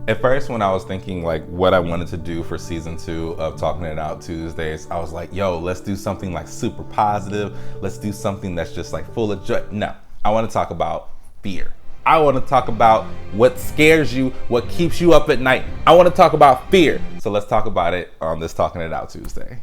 At first, when I was thinking like what I wanted to do for season 2 of Talking It Out Tuesdays, I was like, yo, let's do something like super positive. Let's do something that's just like full of joy. No, I want to talk about fear. I want to talk about what scares you, what keeps you up at night. I want to talk about fear. So let's talk about it on this Talking It Out Tuesday.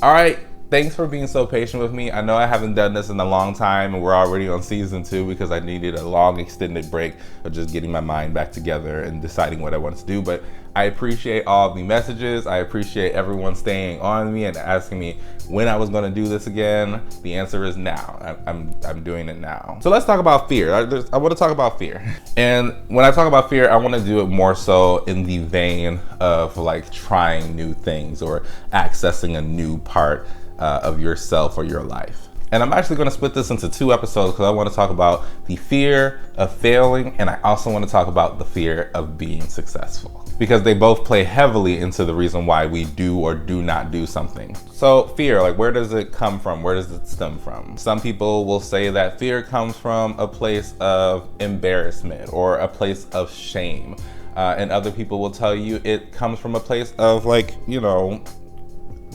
All right. Thanks for being so patient with me. I know I haven't done this in a long time and we're already on season 2 because I needed a long extended break of just getting my mind back together and deciding what I want to do. But I appreciate all the messages. I appreciate everyone staying on me and asking me when I was going to do this again. The answer is now. I'm doing it now. So let's talk about fear. I want to talk about fear. And when I talk about fear, I want to do it more so in the vein of like trying new things or accessing a new part of yourself or your life. And I'm actually going to split this into 2 episodes because I want to talk about the fear of failing and I also want to talk about the fear of being successful because they both play heavily into the reason why we do or do not do something. So fear, like where does it come from? Where does it stem from? Some people will say that fear comes from a place of embarrassment or a place of shame. And other people will tell you it comes from a place of like, you know,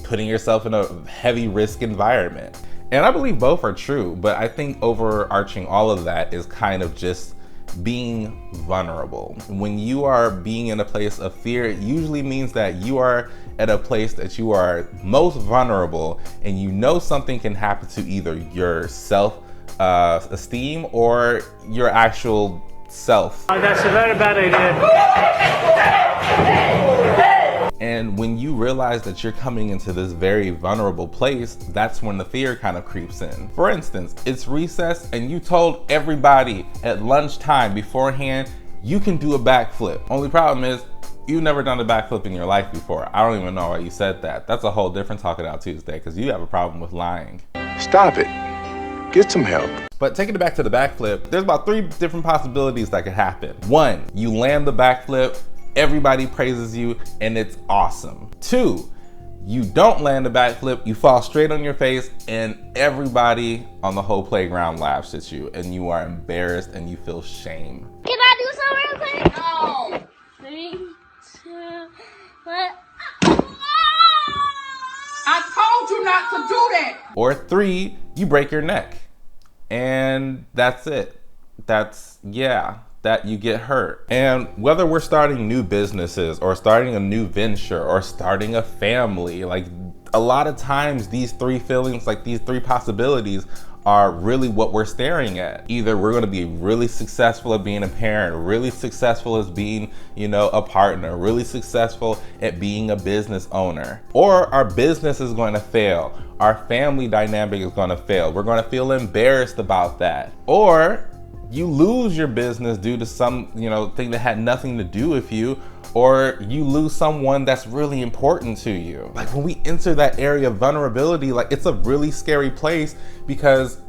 putting yourself in a heavy risk environment. And I believe both are true, but I think overarching all of that is kind of just being vulnerable. When you are being in a place of fear, it usually means that you are at a place that you are most vulnerable and you know something can happen to either your self-esteem or your actual self. That's a very bad idea. And when you realize that you're coming into this very vulnerable place, that's when the fear kind of creeps in. For instance, it's recess and you told everybody at lunchtime beforehand, you can do a backflip. Only problem is you've never done a backflip in your life before. I don't even know why you said that. That's a whole different Talk It Out Tuesday because you have a problem with lying. Stop it. Get some help. But taking it back to the backflip, there's about 3 different possibilities that could happen. 1, you land the backflip, everybody praises you and it's awesome. 2, you don't land the backflip, you fall straight on your face and everybody on the whole playground laughs at you and you are embarrassed and you feel shame. Can I do something real quick? No. 3, 2, what? I told you not to do that. Or 3, you break your neck and that's it. That you get hurt. And whether we're starting new businesses or starting a new venture or starting a family, like a lot of times these 3 feelings, like these 3 possibilities are really what we're staring at. Either we're gonna be really successful at being a parent, really successful as being, you know, a partner, really successful at being a business owner, or our business is going to fail. Our family dynamic is gonna fail. We're gonna feel embarrassed about that. Or you lose your business due to some, you know, thing that had nothing to do with you, or you lose someone that's really important to you. Like when we enter that area of vulnerability, like it's a really scary place because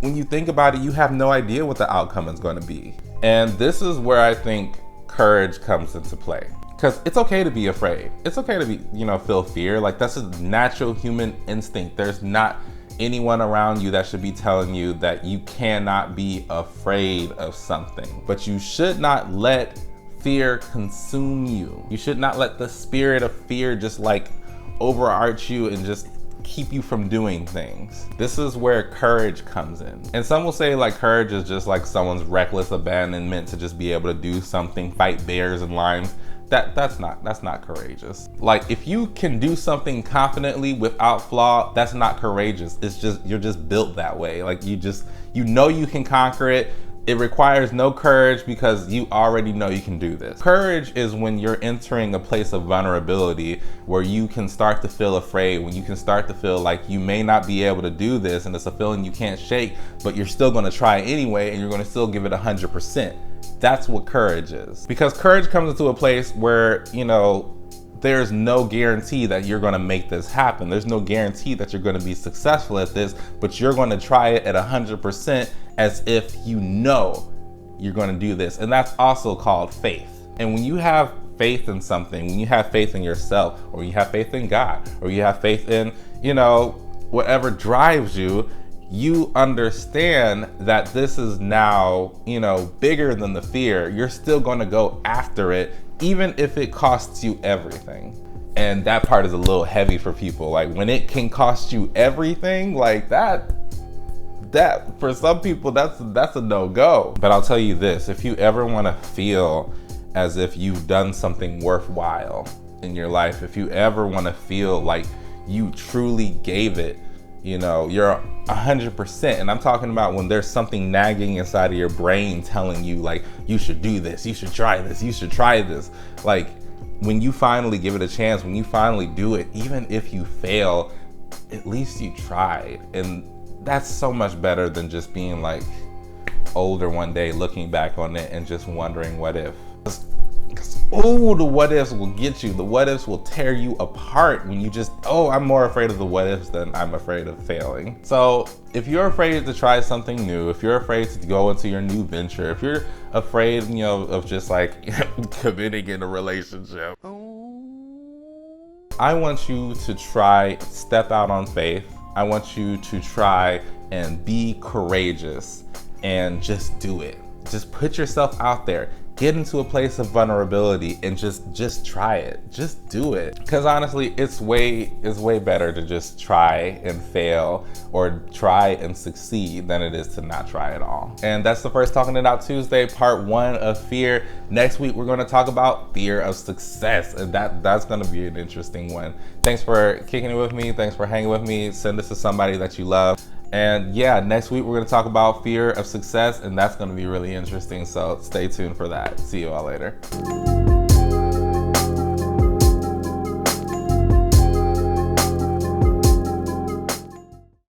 when you think about it, you have no idea what the outcome is going to be. And this is where I think courage comes into play. Because it's okay to be afraid. It's okay to be, you know, feel fear. Like that's a natural human instinct. There's not anyone around you that should be telling you that you cannot be afraid of something. But you should not let fear consume you. You should not let the spirit of fear just like overarch you and just keep you from doing things. This is where courage comes in. And some will say like courage is just like someone's reckless abandonment to just be able to do something, fight bears and lions. That's not courageous. Like if you can do something confidently without flaw, that's not courageous. It's just, you're just built that way. Like you know you can conquer it. It requires no courage because you already know you can do this. Courage is when you're entering a place of vulnerability where you can start to feel afraid, when you can start to feel like you may not be able to do this and it's a feeling you can't shake, but you're still gonna try anyway and you're gonna still give it 100%. That's what courage is. Because courage comes into a place where, you know, there's no guarantee that you're gonna make this happen. There's no guarantee that you're gonna be successful at this, but you're gonna try it at 100% as if you know you're gonna do this. And that's also called faith. And when you have faith in something, when you have faith in yourself, or you have faith in God, or you have faith in, you know, whatever drives you, you understand that this is now, you know, bigger than the fear, you're still gonna go after it, even if it costs you everything. And that part is a little heavy for people. Like when it can cost you everything, like that for some people, that's a no-go. But I'll tell you this, if you ever wanna feel as if you've done something worthwhile in your life, if you ever wanna feel like you truly gave it, you know, you're 100%. And I'm talking about when there's something nagging inside of your brain telling you like, you should do this, you should try this, you should try this. Like when you finally give it a chance, when you finally do it, even if you fail, at least you tried. And that's so much better than just being like older one day, looking back on it and just wondering what if. Oh, the what ifs will get you. The what ifs will tear you apart when you just, oh, I'm more afraid of the what ifs than I'm afraid of failing. So if you're afraid to try something new, if you're afraid to go into your new venture, if you're afraid, you know, of just like committing in a relationship, I want you to try, step out on faith. I want you to try and be courageous and just do it. Just put yourself out there. Get into a place of vulnerability and just try it. Just do it. Because honestly, it's way better to just try and fail or try and succeed than it is to not try at all. And that's the first Talking It Out Tuesday, part 1 of fear. Next week, we're gonna talk about fear of success. And that's gonna be an interesting one. Thanks for kicking it with me. Thanks for hanging with me. Send this to somebody that you love. And yeah, next week we're gonna talk about fear of success, and that's gonna be really interesting, so stay tuned for that. See you all later.